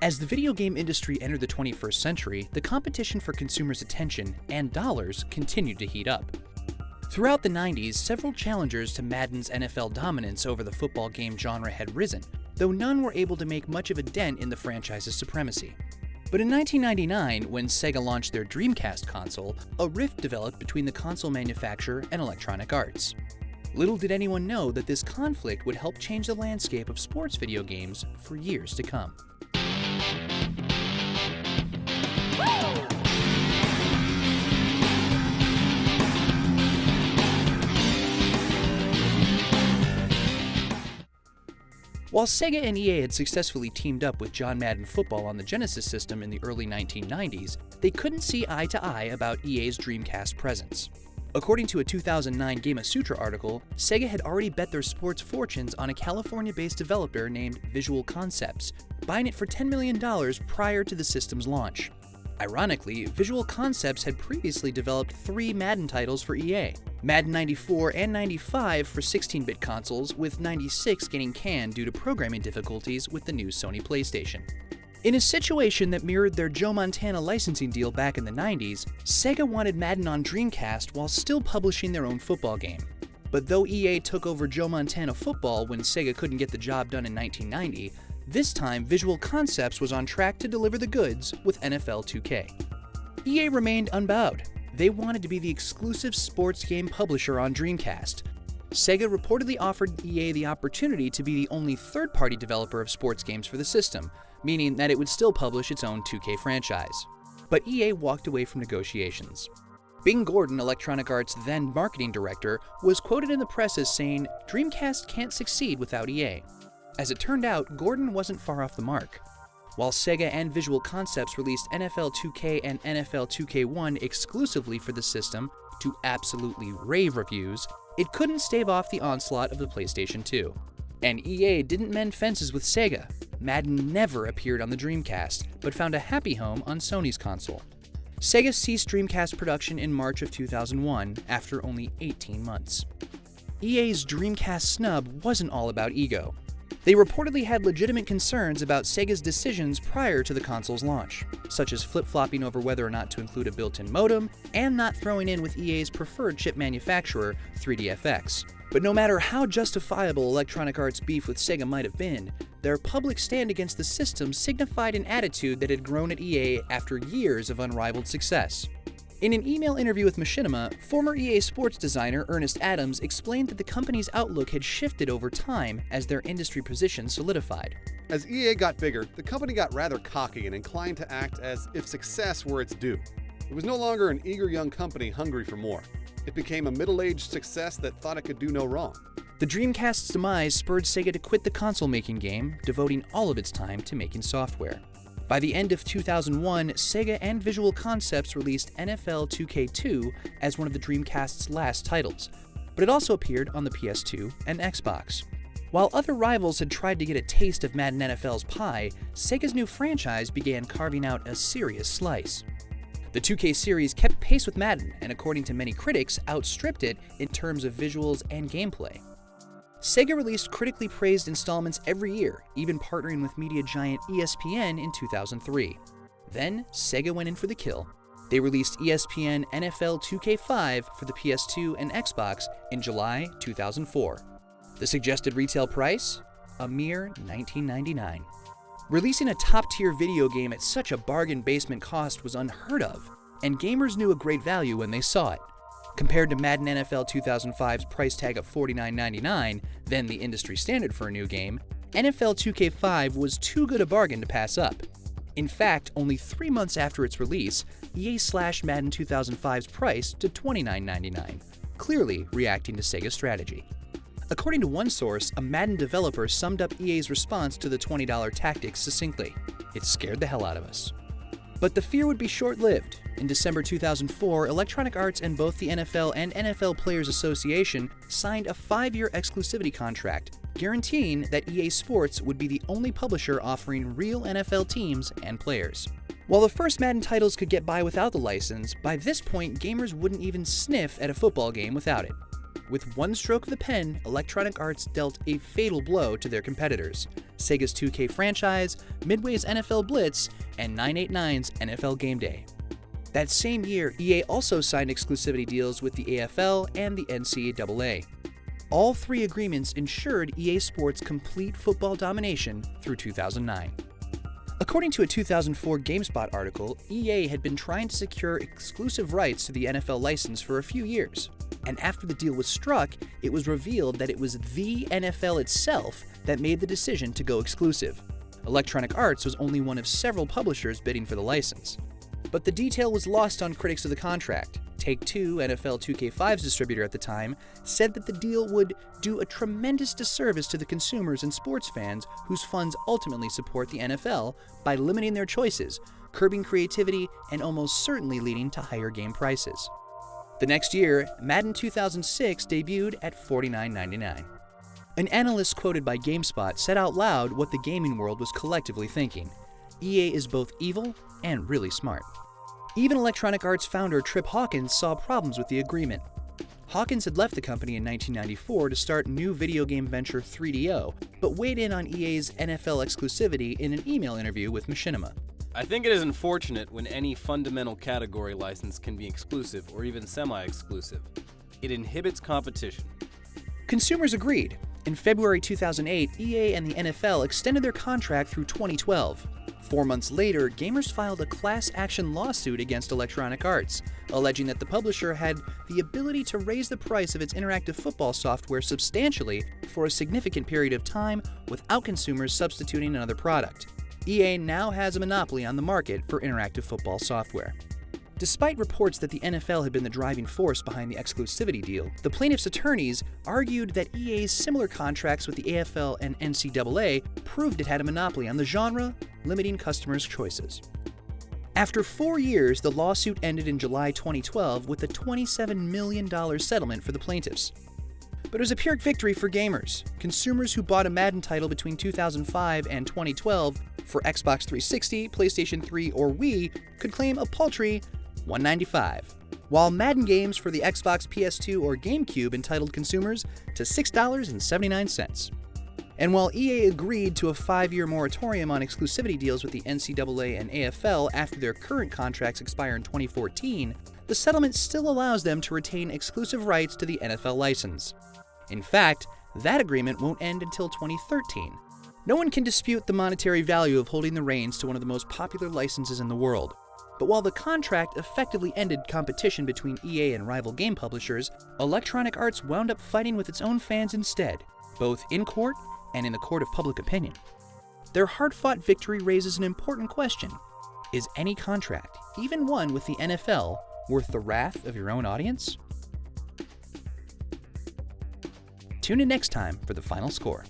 As the video game industry entered the 21st century, the competition for consumers' attention and dollars continued to heat up. Throughout the 90s, several challengers to Madden's NFL dominance over the football game genre had risen, though none were able to make much of a dent in the franchise's supremacy. But in 1999, when Sega launched their Dreamcast console, a rift developed between the console manufacturer and Electronic Arts. Little did anyone know that this conflict would help change the landscape of sports video games for years to come. While Sega and EA had successfully teamed up with John Madden Football on the Genesis system in the early 1990s, they couldn't see eye to eye about EA's Dreamcast presence. According to a 2009 Gamasutra article, Sega had already bet their sports fortunes on a California-based developer named Visual Concepts, buying it for $10 million prior to the system's launch. Ironically, Visual Concepts had previously developed 3 Madden titles for EA, Madden 94 and 95 for 16-bit consoles, with 96 getting canned due to programming difficulties with the new Sony PlayStation. In a situation that mirrored their Joe Montana licensing deal back in the 90s, Sega wanted Madden on Dreamcast while still publishing their own football game. But though EA took over Joe Montana Football when Sega couldn't get the job done in 1990, this time Visual Concepts was on track to deliver the goods with NFL 2K. EA remained unbowed. They wanted to be the exclusive sports game publisher on Dreamcast. Sega reportedly offered EA the opportunity to be the only third-party developer of sports games for the system, meaning that it would still publish its own 2K franchise. But EA walked away from negotiations. Bing Gordon, Electronic Arts' then marketing director, was quoted in the press as saying, "Dreamcast can't succeed without EA." As it turned out, Gordon wasn't far off the mark. While Sega and Visual Concepts released NFL 2K and NFL 2K1 exclusively for the system to absolutely rave reviews, it couldn't stave off the onslaught of the PlayStation 2. And EA didn't mend fences with Sega. Madden never appeared on the Dreamcast, but found a happy home on Sony's console. Sega ceased Dreamcast production in March of 2001 after only 18 months. EA's Dreamcast snub wasn't all about ego. They reportedly had legitimate concerns about Sega's decisions prior to the console's launch, such as flip-flopping over whether or not to include a built-in modem and not throwing in with EA's preferred chip manufacturer, 3DFX. But no matter how justifiable Electronic Arts' beef with Sega might have been, their public stand against the system signified an attitude that had grown at EA after years of unrivaled success. In an email interview with Machinima, former EA Sports designer Ernest Adams explained that the company's outlook had shifted over time as their industry position solidified. As EA got bigger, the company got rather cocky and inclined to act as if success were its due. It was no longer an eager young company hungry for more. It became a middle-aged success that thought it could do no wrong. The Dreamcast's demise spurred Sega to quit the console-making game, devoting all of its time to making software. By the end of 2001, Sega and Visual Concepts released NFL 2K2 as one of the Dreamcast's last titles, but it also appeared on the PS2 and Xbox. While other rivals had tried to get a taste of Madden NFL's pie, Sega's new franchise began carving out a serious slice. The 2K series kept pace with Madden and, according to many critics, outstripped it in terms of visuals and gameplay. Sega released critically praised installments every year, even partnering with media giant ESPN in 2003. Then, Sega went in for the kill. They released ESPN NFL 2K5 for the PS2 and Xbox in July 2004. The suggested retail price? A mere $19.99. Releasing a top-tier video game at such a bargain basement cost was unheard of, and gamers knew a great value when they saw it. Compared to Madden NFL 2005's price tag of $49.99, then the industry standard for a new game, NFL 2K5 was too good a bargain to pass up. In fact, only 3 months after its release, EA slashed Madden 2005's price to $29.99, clearly reacting to Sega's strategy. According to one source, a Madden developer summed up EA's response to the $20 tactic succinctly: "It scared the hell out of us." But the fear would be short-lived. In December 2004, Electronic Arts and both the NFL and NFL Players Association signed a 5-year exclusivity contract, guaranteeing that EA Sports would be the only publisher offering real NFL teams and players. While the first Madden titles could get by without the license, by this point gamers wouldn't even sniff at a football game without it. With one stroke of the pen, Electronic Arts dealt a fatal blow to their competitors: Sega's 2K franchise, Midway's NFL Blitz, and 989's NFL Game Day. That same year, EA also signed exclusivity deals with the AFL and the NCAA. All three agreements ensured EA Sports' complete football domination through 2009. According to a 2004 GameSpot article, EA had been trying to secure exclusive rights to the NFL license for a few years, and after the deal was struck, it was revealed that it was the NFL itself that made the decision to go exclusive. Electronic Arts was only one of several publishers bidding for the license. But the detail was lost on critics of the contract. Take-Two, NFL 2K5's distributor at the time, said that the deal would do a tremendous disservice to the consumers and sports fans whose funds ultimately support the NFL by limiting their choices, curbing creativity, and almost certainly leading to higher game prices. The next year, Madden 2006 debuted at $49.99. An analyst quoted by GameSpot said out loud what the gaming world was collectively thinking: EA is both evil and really smart. Even Electronic Arts founder Trip Hawkins saw problems with the agreement. Hawkins had left the company in 1994 to start new video game venture 3DO, but weighed in on EA's NFL exclusivity in an email interview with Machinima. I think it is unfortunate when any fundamental category license can be exclusive or even semi-exclusive. It inhibits competition. Consumers agreed. In February 2008, EA and the NFL extended their contract through 2012. 4 months later, gamers filed a class action lawsuit against Electronic Arts, alleging that the publisher had the ability to raise the price of its interactive football software substantially for a significant period of time without consumers substituting another product. EA now has a monopoly on the market for interactive football software. Despite reports that the NFL had been the driving force behind the exclusivity deal, the plaintiffs' attorneys argued that EA's similar contracts with the AFL and NCAA proved it had a monopoly on the genre, limiting customers' choices. After 4 years, the lawsuit ended in July 2012 with a $27 million settlement for the plaintiffs. But it was a Pyrrhic victory for gamers. Consumers who bought a Madden title between 2005 and 2012 for Xbox 360, PlayStation 3, or Wii could claim a paltry $195, while Madden games for the Xbox, PS2, or GameCube entitled consumers to $6.79. And while EA agreed to a 5-year moratorium on exclusivity deals with the NCAA and AFL after their current contracts expire in 2014, the settlement still allows them to retain exclusive rights to the NFL license. In fact, that agreement won't end until 2013. No one can dispute the monetary value of holding the reins to one of the most popular licenses in the world. But while the contract effectively ended competition between EA and rival game publishers, Electronic Arts wound up fighting with its own fans instead, both in court and in the court of public opinion. Their hard-fought victory raises an important question: is any contract, even one with the NFL, worth the wrath of your own audience? Tune in next time for the final score.